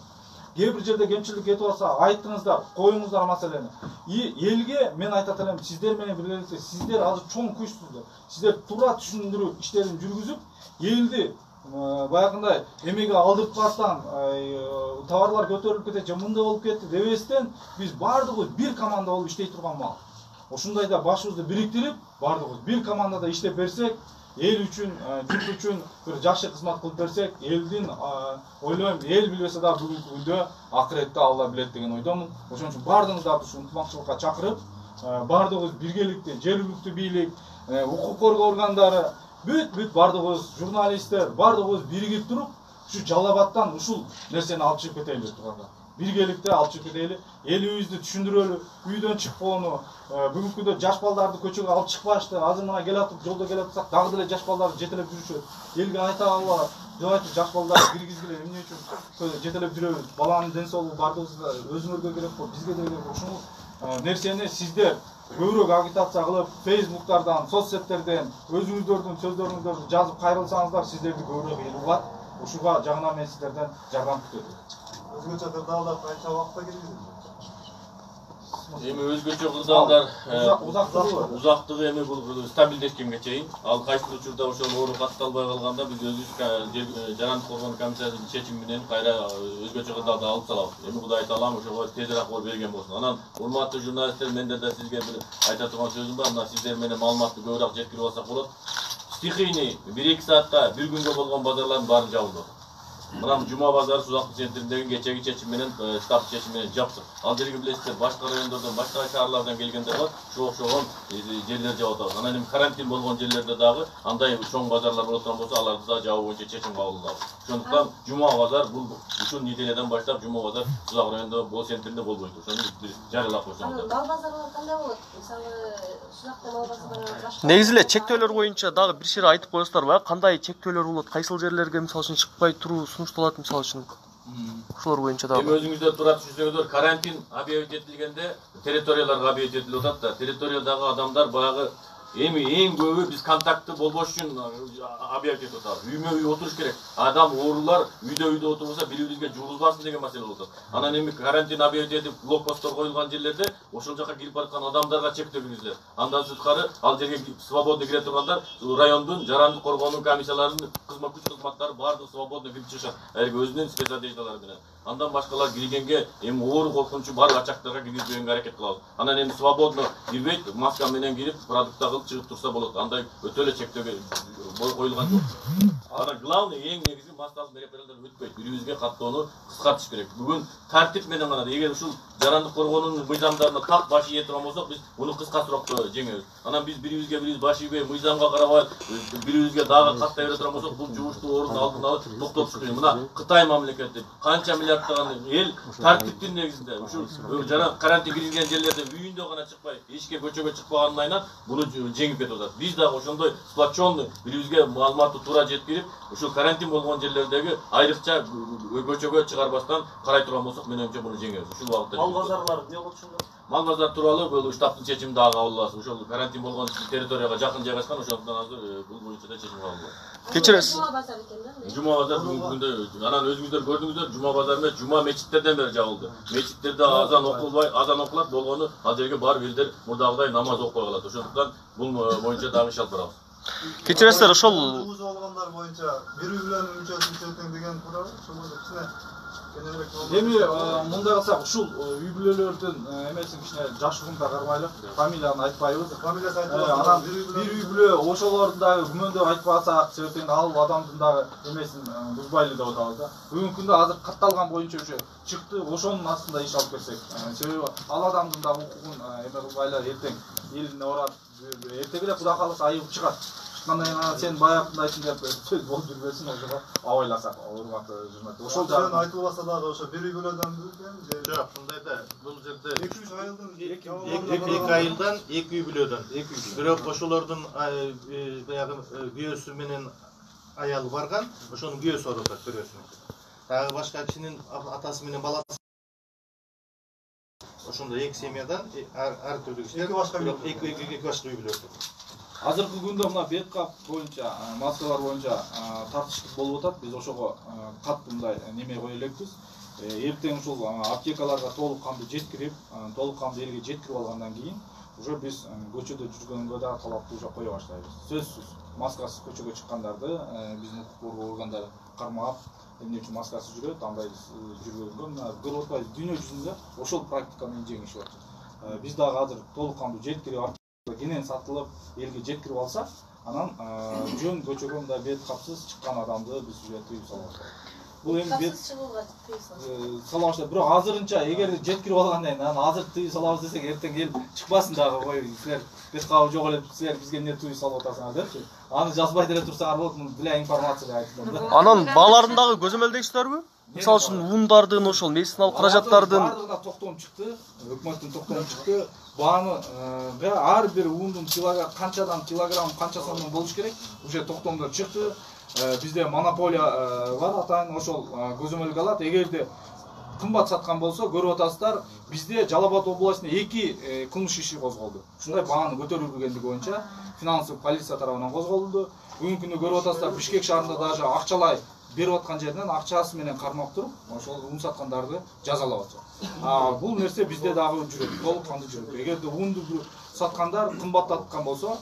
A: Кээ бир жерде кемчилдик кетип атса, айттыңыздар, коюңуздар маселени. Элге мен айтат элем, сиздер менен биргеликте сиздер азыр чоң күчсүздөр. Сиздер туура түшүндүрүү иштерин жүргүзүп, элди баягындай эмеге алдыртпастан товарлар көтөрүлүп кетет, же мындай болуп кетти дебестен, биз бардыгыбыз бир команда болуп иштей турган маал. Ошондайда башыбызды бириктирип, бардыгыбыз бир командада иштеп берсек, эл үчүн, журт үчүн бир жакшы кызмат кылып берсек, элдин ойлойм, эл билбесе да бүгүнкү күндө акыретте Алла билет деген ойдомун. Ошон үчүн бардыгыңыздарды ушу ынтымакчылыкка чакырып, бардыгыбыз биргеликте, жергиликтүү бийлик, укук коргоо органдары, бүт бардыгыбыз журналисттер, бардыгыбыз биригип туруп, ушу Жалал Абадтан ушул нерсени алып чыгып кетели турганда. Биргеликте алып чыгып кетели, элибизди түшүндүрөлү, үйдөн чыкпоону, бүгүнкү күндө жаш балдарды көчөгө алып чыкпашты. Азыр мына келатып, жолдо келатсак, дагы деле жаш балдар жетелеп жүрүшөт. Элге айта албай, жоойт жаш балдарды киргизгиле, эмне үчүн жетелеп жүрөбүз? Баланын ден соолугу бардыгыбызга өзүңөргө керек болуп, бизге деле керек. Ушул нерсени сиздер көбүрөөк агитация кылып, Facebooktардан, соцсеттерден өзүңүздөрдүн сөздөрүңүздөрдү жазып кайрылсаңыздар, сиздерди көбүрөөк эл угат. Ушуга жагынан мен сиздерден жардам күтөм.
H: Өзгөчө кырдаалдар канча убакытта киргизилди?
N: Эми өзгөчө кырдаалдар узактыгы эми бул стабилдешкенге чейин. Ал кайсы учурда ошол оору катталбай калганда биз өзүбүз жарандык коргоо комиссиянын чечими менен кайра өзгөчө кырдаалды алып салабыз. Эми Кудай таалам ошого тезирээк оор берген болсун. Анан урматтуу журналисттер, менде да сизге бир айта турган сөзүм бар. Мына сиздер менен маалыматты көбүрөөк жеткирип алсак болот. Стихийный 1-2 саатта бир күнгө болгон базарлардын баарын жабылды. Мына Жума базары Сузактын центриндеги кечеги чечим менен штаб чечим менен жапсык. Ал жерге билесиздер, башка райондордон, башка шаарлардан келгендер бар. Şu окшогон жерлер жаап атат. Анан эми карантин болгон жерлерде дагы андай чоң базарлар боло турган болсо, аларды да жабуу боюнча чечим кабыл кылабыз. Ошондуктан Жума базар бул ушул неделеден баштап Жума базар Сузак районунда бол центринде болбойт. Ошону жарыялап койсоңуздар.
B: Мал базарлар кандай болот? Мисалы Сузакта мал базарлары башка.
G: Негизи эле чектөөлөр боюнча дагы бир шере айтып коесуздарбы? Кандай чектөөлөр болот? Кайсыл жерлерге мисалы үчүн чыкпай туруу сунушталат мисалы үчүн? Ошолор боюнча дагы.
N: Эми өзүңүздөр тура түшүнсөңүздөр, карантин объявить этилгенде территорияларга объявить этилип атат да. Территориядагы адамдар баягы эми эң көбү биз контактты болбош үчүн объявить этип атабыз. Үймө-үй отуруш керек. Адам оорулар үйдө отурса бири-бирибизге жугузбасын деген маселе болуп атат. Анан эми карантин объявить этип блокпосттор коюлган жерлерде ошол жака кирип бараткан адамдарга чектөө киргизилет. Андан сырткары ал жерге свободно кире тургандар райондун жарандык коргоонун комиссияларынын күч кызматтары баардыгы свободно кирип чыгышат. Өзүнүн спецодеждалары менен. Андан башкалар киргенге эми оору коркунучу бар ачактарга киргизбөгөнгө аракет кылабыз. Анан эми свободно кирбейт, маска менен кирип, продукт алып чыгып турса болот. Андай өтө эле чектөөгө коюлган жок. Анан главный эң негизи массалык мероприятиялар өтпөйт. Бирибизге каттоону кыскартыш керек. Бүгүн тартип менен гана эгер ушул жарандык коргоонун мыйзамдарына так баш ийе турган болсок, биз муну кыскачыраак жеңебиз. Анан биз бирибизге бирибиз баш ийбей, мыйзамга карабай, бирибизге дагы каттай бере турган болсок, бул жугуштуу оорунун алдын алып токтотуш керек. Мына Кытай мамлекети канча миллиарддаган эл тартиптин негизинде ушул карантин кирилген жерлерде үйүндө гана чыкпай, эчке көчөгө чыкпаганын айынан буну жеңип кетип атат. Биз дагы ошондой сплоченный бирибизге маалыматты туура жеткирип, ушул карантин болгон жерлердеги айрыкча көчөгө чыгарбастан карай турган болсок, менимче буну жеңебиз. Ушул багытта.
L: Мал базарлары эмне болот ошондо?
N: Мал базар тууралуу бул штабтын чечими дагы кабыл аласыз. Ошол карантин болгон территорияга жакын жайгашкан, ошондуктан азыр бул боюнча да чечим кабыл алат.
G: Кечиресиз.
B: Жума базар экен да?
N: Жума базар бүгүнкү күндө анан өзүңүздөр көрдүңүздөр, Жума базары менен Жума мечиттерден бери жабылды. Мечиттерде азан окулбай, азан окулат болгону ал жерге барып элдер мурдагыдай намаз окуй калат. Ошондуктан бул боюнча дагы иш алып барабыз.
G: Кечиресиздер, ошол
H: болгондар боюнча бир үй менен мүчөсүн чөтөң деген туурабы? Ошол кичине
A: Эми мындай кылсак, ушул үй бүлөлөрдүн эмесин кичине жашыгын да кармайлы, фамилияны айтпайбыз.
H: Фамилиясы айтпайбыз.
A: Анан бир үй бүлө ошолорду дагы күмөндөп айтпасак, себептен ал адамдын дагы эмесин бузбайлы деп атабыз да. Бүгүнкү күндө азыр катталган боюнча уже чыкты, ошонун астында иш алып берсек. Себеби ал адамдын да укугун эме кылбайлар, эртең элине урат, эртең эле Кудай кааласа айыгып чыгат. Чыккандан сен баягында айтсын деп сөз болуп жүрбөсүн, ошого абайласак, урматтуу журналист.
H: Ошол жагын айтылбаса дагы ошо бир үй бүлөдөн
D: Жок, мындай да, бул жерде
H: 2-3 айылдын
D: 2 айылдан 2 үй бүлөдөн. Бирок ошолордун баягы күйөөсү менен аялы барган, ошонун күйөөсү барып атат көрөсүн. Дагы башка кишинин атасы менен баласы. Ошондо 2 семьядан ар түрдүү кишилер, эки башка үй бүлө.
A: Азыркы күндө мына бет кап боюнча, маскалар боюнча тартыштык болуп атат. Биз ошого катты мындай неме кое элекпиз. Эртең ушул аптекаларга толук кандуу жеткирип, толук кандуу элге жеткирип алгандан кийин уже биз көчөдө жүргөнгө да талапты уже кое баштайбыз. Сөзсүз маскасыз көчөгө чыккандарды биздин укук коргоо органдары кармап, эмне үчүн маскасыз жүрөт, андай жүргөнгө мына көрүп атпайбыз. Дүйнө жүзүндө ошол практиканын жеңишип атат. Биз дагы азыр толук кандуу жеткирип кенен сатылып элге жеткирип алсак, анан жөн көчөгө мындай бет капсыз чыккан адамды биз уже тыйып салабыз. Бул эми бет
B: чыгууга тыйып
A: салабыз, бирок азырынча эгер жеткирип алгандан кийин анан азыр тыйып салабыз десек, эртең эл чыкпасын дагы, ой силер бет кабы жок эле силер бизге эмне тыйып салып атасыңар депчи. Аны жазбай деле турсаңар болот, муну для информации деп айтылат да.
G: Анан бааларын дагы көзөмөлдөйсүздарбы? Мисалы үчүн ундардын, ошол медициналык каражаттардын
A: баардыгына токтом чыкты, өкмөттүн токтому чыкты. Бааныга ар бир ундун килограмм канчадан килограмм канча сомдон болуш керек, уже токтомдор чыкты. Бизде монополия бар, атайын ошол көзөмөлгө алат. Эгерде кымбат саткан болсо, көрүп атасыздар, бизде Жалал Абад областында 2 кылмыш иши козголду. Ушундай бааны көтөрүлгендиги боюнча финансылык полиция тарабынан козголду. Бүгүнкү күндө көрүп атасыздар, Бишкек шаарында даже акчалай берип аткан жеринен акчасы менен кармап туруп, ошол ун саткандарды жазалап атат. Бул нерсе бизде дагы жүрөт, толук кандуу жүрөт. Эгерде унду саткандар кымбаттаткан болсо,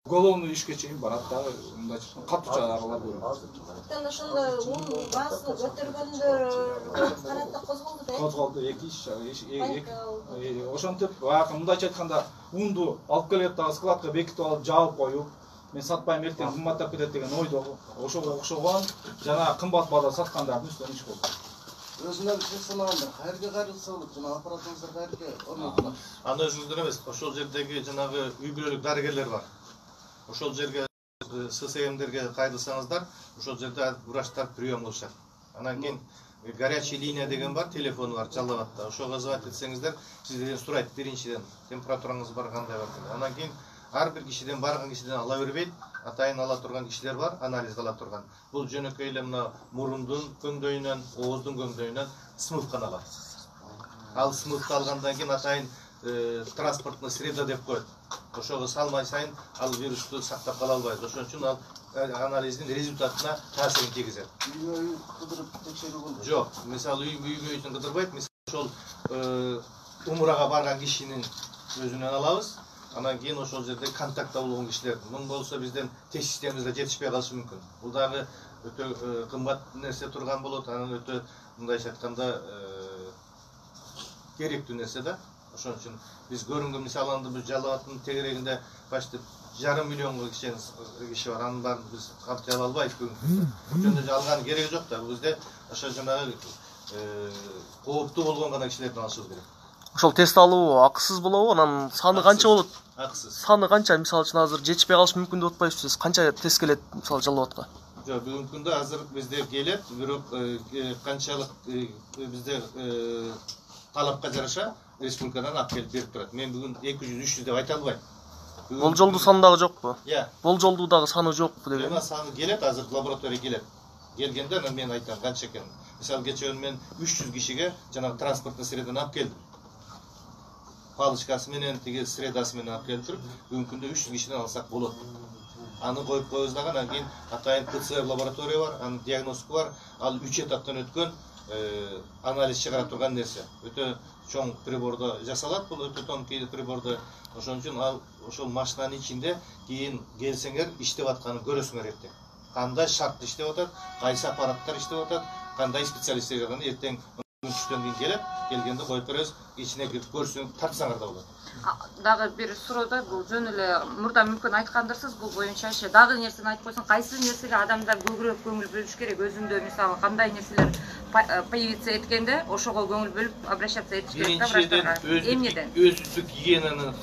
A: уголовный ишке чейин барат дагы, мындай катуу чаралар көрүлөт.
B: Ошондо ун баасын көтөргөндөр карата козголду да?
A: Козголду, 2 иш. Ошентип, баягы мындайча айтканда, унду алып келет дагы складка бекитип алып, жаап коюп, мен сатпайм ертең кымбаттап кетет деген ойдо ошого окшогон жана кымбат баада саткандардын үстүнөн иш болду.
P: Өзүнөн сөз санаганда кайерге кайрылса болот, жана аппаратыңыздар кайерге орнотулат.
D: Аны өзүңүздөр эмес, ошол жердеги жанагы үй бүлөлүк дарыгерлер бар. Ошол жерге ССМдерге кайрылсаңыздар, ошол жерде врачтар прием кылышат. Анан кийин горячий линия деген бар, телефону бар Жалал-Абадта. Ошого звонить этсеңиздер, сизден сурайт биринчиден температураңыз бар кандай бар деп. Анан кийин ар бир кишиден барган кишиден ала бербейт, атайын ала турган кишилер бар, анализ ала турган. Бул жөнөкөй эле мына мурундун көңдөйүнөн, ооздун көңдөйүнөн смывканы алат. Ал смывка алгандан кийин атайын транспортный среда деп коет. Ошого салмай сайын ал вирусту сактап кала албайт. Ошон үчүн ал анализдин результатына таасирин тийгизет.
P: Үй кыдырып текшерүү болду.
D: Жок, мисалы үйгө кыдырбайт. Мисалы ошол умрага барган кишинин өзүнөн алабыз. Анан кийин ошол жерде контактта болгон кишилер. Мун болсо бизден тест системабызда жетишпей калышы мүмкүн. Бул дагы өтө кымбат нерсе турган болот. Анан өтө мындайча айтканда керектүү нерсе да. Ошон үчүн биз көрүнгөн мисалы анда бул Жалал-Абадтын тегерегинде почти 1,5 миллионго киши бар. Анын баарын биз камтый ала албайбыз бүгүнкү. Ошондо алган кереги жок да. Бул бизде ошо жанагы кооптуу болгон гана кишилерден алышыбыз керек.
G: Ошол тест алуу акысыз болобу? Анан саны канча болот?
D: Акысыз.
G: Саны канча? Мисалы үчүн азыр жетишпей калышы мүмкүн деп атпайсызбы? Канча тест келет мисалы Жалал-Абадка?
D: Жок, бүгүнкү күндө азыр бизде келет, бирок канчалык бизде талапка жараша республикадан алып келип берип турат. Мен бүгүн 200-300 деп айта албайм.
G: Болжолдуу саны дагы жокпу?
D: Иә.
G: Болжолдуу дагы саны жокпу деген.
D: Эми саны келет, азыр лаборатория келет. Келгенде мен айтам канча экенин. Мисалы кечээ мен 300 кишиге жанагы транспортный средадан алып келдим. Палычкасы менен, тиги средасы менен алып келип туруп, бүгүнкү күндө 300 кишиден алсак болот. Аны коюп коебуз дагы, анан кийин атайын ПЦР лаборатория бар, анын диагностика бар. Ал 3 этаптан өткөн анализ чыгара турган нерсе. Өтө чоң прибордо жасалат, бул өтө тонкий прибордо. Ошон үчүн ал ошол машинанын ичинде кийин келсеңер иштеп атканын көрөсүңөр эртең. Кандай шартта иштеп атат, кайсы аппараттар иштеп атат, кандай специалисттер келгенде эртең түштөн кийин келет, келгенде коюп беребиз, ичине кирип көрсөң, тартсаңар да болот.
K: Дагы бир суроода бул жөн эле мурда мүмкүн айткандырсыз, бул боюнча дагы нерсени айтып койсоң, кайсы нерсеге адамдар көбүрөөк көңүл бөлүш керек? Өзүндө мисалы кандай нерселер появиться эткенде ошого көңүл бөлүп обращаться этиш керек да врачтарга. Эмнеден?
D: Өздүк гигиенаны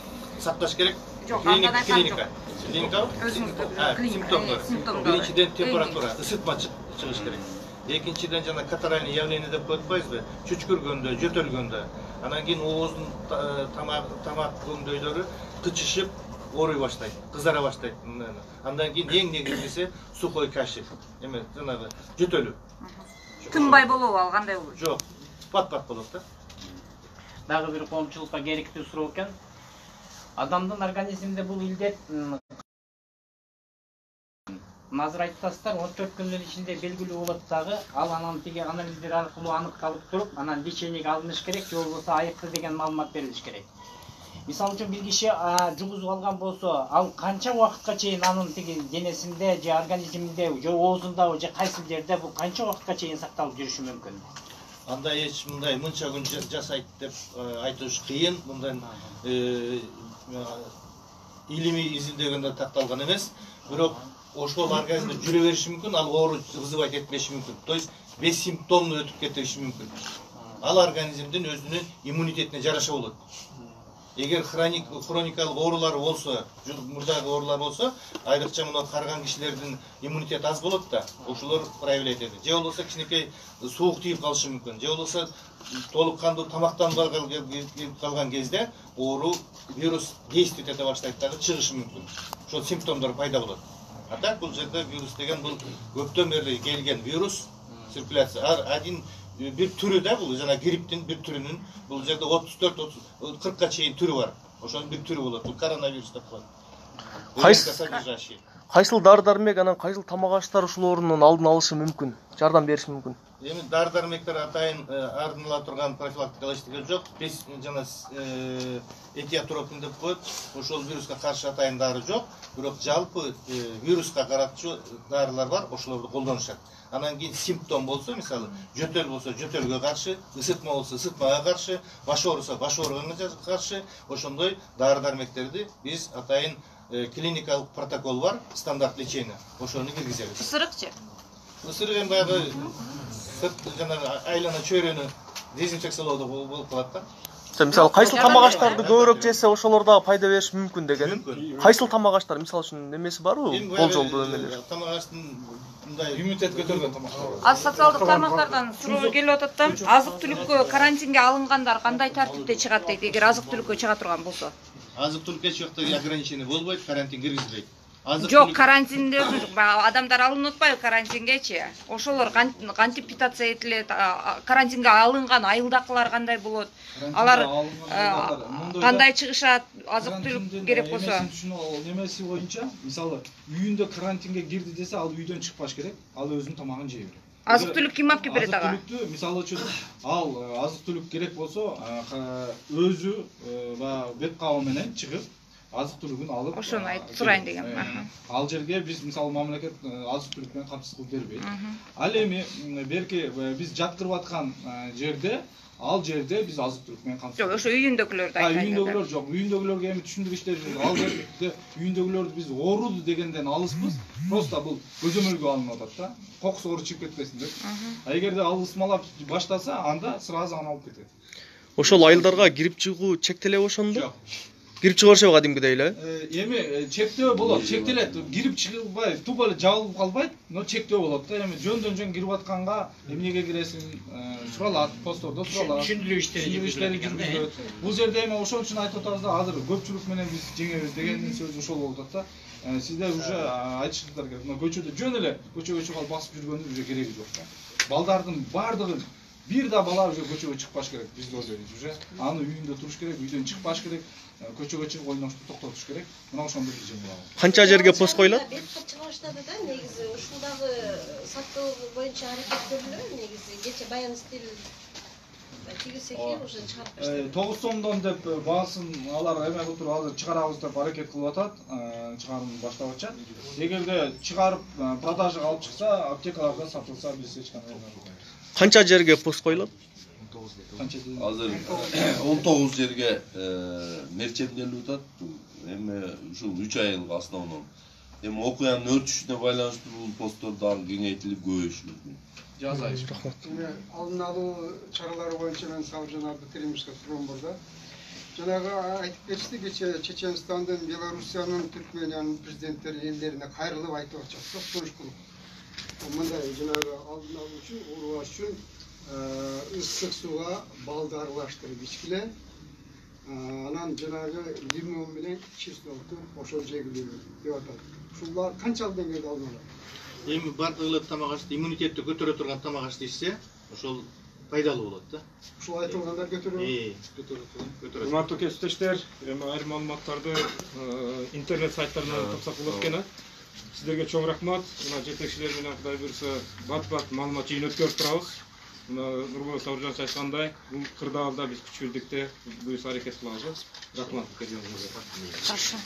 D: сакташ керек. Клиника. Симптомдор. Биринчиден температура, ысытма чыгыш керек. Экинчиден жана катаральный явление деп коюп атпайсызбы? Чүчкүргөндө, жөтөлгөндө. Анан кийин ооздун тамак көңдөйлөрү кычышып, ооруй баштайт, кызара баштайт. Андан кийин эң негизгиси сухой кашель. Эме, жанагы жөтөлүү.
K: Тынбай болобу, ал кандай болот?
D: Жок, пат-пат болот да.
I: Дагы бир коомчулукка керектүү суроо экен. Адамдын организминде бул илдет азыр айтасыздар 14 күндүн ичинде белгилүү болот дагы, ал анан тиги анализдер аркылуу аныкталып туруп, анан лечениеге алыныш керек, же болбосо айыкты деген маалымат берилиш керек. Мисалы үчүн бир киши жугузуп алган болсо, ал канча убакытка чейин анын тиги денесинде же организминде, же оозунда, же кайсы жерде бул канча убакытка чейин сакталып жүрүшү мүмкүн?
D: Андай эч мындай мынча күн жасайт деп айтыш кыйын, мындай илимий изилдегенде такталган эмес, бирок ошол организмде жүрө бериши мүмкүн, ал оору вызывать этпеши мүмкүн. То есть бессимптомно өтүп кетиши мүмкүн. Ал организмдин өзүнүн иммунитетине жараша болот. Эгер хроникалык оорулар болсо, мурдагы оорулар болсо, айрыкча мына карган кишилердин иммунитети аз болот да, ошолор проявлять этет. Же болбосо кичинекей суук тийип калышы мүмкүн. Же болбосо толук кандуу тамактанбай калган кезде оору вирус действовать эте баштайт дагы, чыгышы мүмкүн. Ошол симптомдор пайда болот. А так бул жерде вирус деген бул көптөн бери келген вирус циркуляция. Один бир түрү да бул жана грипптин бир түрүнүн бул жерде 34-40ка чейин түрү бар. Ошонун бир түрү болот. Бул коронавирус деп коет.
G: Кайсыл дары-дармек, анан кайсыл тамак аштар ушул оорунун алдын алышы мүмкүн, жардам бериши мүмкүн?
D: Эми дары-дармектер атайын ардын ала турган профилактикалык эчтеке жок. Жана этиотропин деп коет. Ошол вируска каршы атайын дары жок, бирок жалпы вируска каратчу дарылар бар, ошолорду колдонушат. Анан кийин симптом болсо, мисалы, жөтөл болсо жөтөлгө каршы, ысытма болсо ысытмага каршы, баш ооруса баш ооруга каршы, ошондой дары-дармектерди биз атайын клиникалык протокол бар, стандарт лечения. Ошону киргизебиз.
K: Ысырыкчы?
D: Ысырык эми баягы сырт жанагы айлана чөйрөнү дезинфекциялоодо болуп калат да.
G: Мисалы кайсыл тамак аштарды көбүрөөк жесе ошолор дагы пайда бериши мүмкүн дегеним. Кайсыл тамак аштар мисалы үчүн немеси барбы? Болжолдуу эмелер.
D: Тамак аштын мындай
A: иммунитет көтөргөн тамактар.
K: Az социалдык тармактардан суроо келип атат да. Азык түлүккө карантинге алынгандар кандай тартипте чыгат дейт, эгер азык түлүккө чыга турган болсо?
D: Азык түлүккө эч жакта ограничение болбойт, карантин киргизилбейт.
K: Жок, карантинде адамдар алынып атпайбы карантингечи? Ошолор кантип питаться этилет? Карантинге алынган айылдакылар кандай болот? Алар кандай чыгышат? Азык түлүк керек болсо?
A: Немеси боюнча, мисалы, үйүндө карантинге кирди десе, ал үйдөн чыкпаш керек, ал өзүнүн тамагын жей берет.
K: Азык түлүк ким алып келип берет ага?
A: Азык түлүктү, мисалы үчүн, ал азык түлүк керек болсо, өзү бет кабы менен чыгып азык түлүгүн алып
K: ошону айтып сурайын деген.
A: Ал жерге биз мисалы мамлекет азык түлүк менен камсыз кылып бербейт. Ал эми берки биз жаткырып аткан жерде ал жерде биз азык түлүк менен камсыз.
K: Жок, ошо үйүндөгүлөрдү айтайын.
A: Үйүндөгүлөр жок. Үйүндөгүлөргө эми түшүндүрүштөр ал жерде үйүндөгүлөрдү биз ооруду дегенден алыспыз. Просто бул көзөмөлгө алынып атат да. Кокус оору чыгып кетпесин деп. Эгерде ал ысмалап баштаса, анда сразу аны алып кетет.
G: Ошол айылдарга кирип чыгуу чектелеби ошондо? Жок. Кирип чыгарышабы кадимкидей эле?
A: Эми чектөө болот, чектелет. Кирип чыгылбай, тупо эле жабылып калбайт, но чектөө болот да. Эми жөндөн-жөн кирип атканга эмнеге киресиң суралат, посттордо суралат.
I: Түшүндүрүү иштери
A: жүргүзүлөт. Бул жерде эми ошон үчүн айтып атабыз да, азыр көпчүлүк менен биз жеңебиз дегендин сөзү ошол болуп атат да. Сиздер уже айтышыңыздар керек. Мына көчөдө жөн эле көчөгө чыгып басып жүргөндүн уже кереги жок да. Балдардын бардыгын бир да бала уже көчөгө чыкпаш керек. Биз ойлойбуз уже. Аны үйүндө туруш керек, үйдөн чыкпаш керек. Көчөгө чыгып ойношту токтотуш керек. Мына ошондо биз жеңилабыз.
G: Канча жерге пост коюлат?
B: Бет чыга баштады да, негизи ушундагы сактоо боюнча аракет көрүлөт, негизи кече баян стил тигисе экен уже чыгарып баштады.
A: 9 сомдон деп баасын алар эме кылып туруп азыр чыгарабыз деп аракет кылып атат. Чыгарымды баштап атышат. Эгерде чыгарып продажага алып чыкса, аптекаларда сатылса биз эч кандай
G: Канча жерге пост коюлат?
M: Азыр 19 жерге мерчемделип атат. Эми ушул 3 айылык основном. Эми окуянын өртүшүнө байланыштуу бул посттор дагы кеңейтилип көбөйүшү мүмкүн.
A: Жазайбыз.
O: Алдын алуу чаралары боюнча мен Сабыржан Абдыкеримовичке суроом бар да. Жанагы айтып кетишти кече Чеченстандын, Белоруссиянын, Түркмениянын президенттери элдерине кайрылып айтып атышат. Токтош кылып. Мындай жанагы алдын алуу үчүн, ооругаш үчүн ысык сууга балды аралаштырып ичкиле. Анан жанагы лимон менен чеснокты ошол жегиле деп атат. Ушулар канчалык деңгээлде алдын алат?
D: Эми бардыгы тамак ашты, иммунитетти көтөрө турган тамак ашты ичсе, ошол пайдалуу болот да.
O: Ушул айтылгандар көтөрөбү?
D: Көтөрөт.
Q: Урматтуу кесиптештер, эми айрым маалыматтарды интернет сайттарынан тапсак болот экен. Сиздерге чоң рахмат. Мына жетекчилер менен Кудай буйрса бат-бат маалымат жыйын өткөрүп турабыз. Мына Нурбол Сабыржанович айткандай, бул кырдаалда биз күч бирдикте буйрса аракет кылабыз. Рахмат келгениңизге.
K: Хорошо.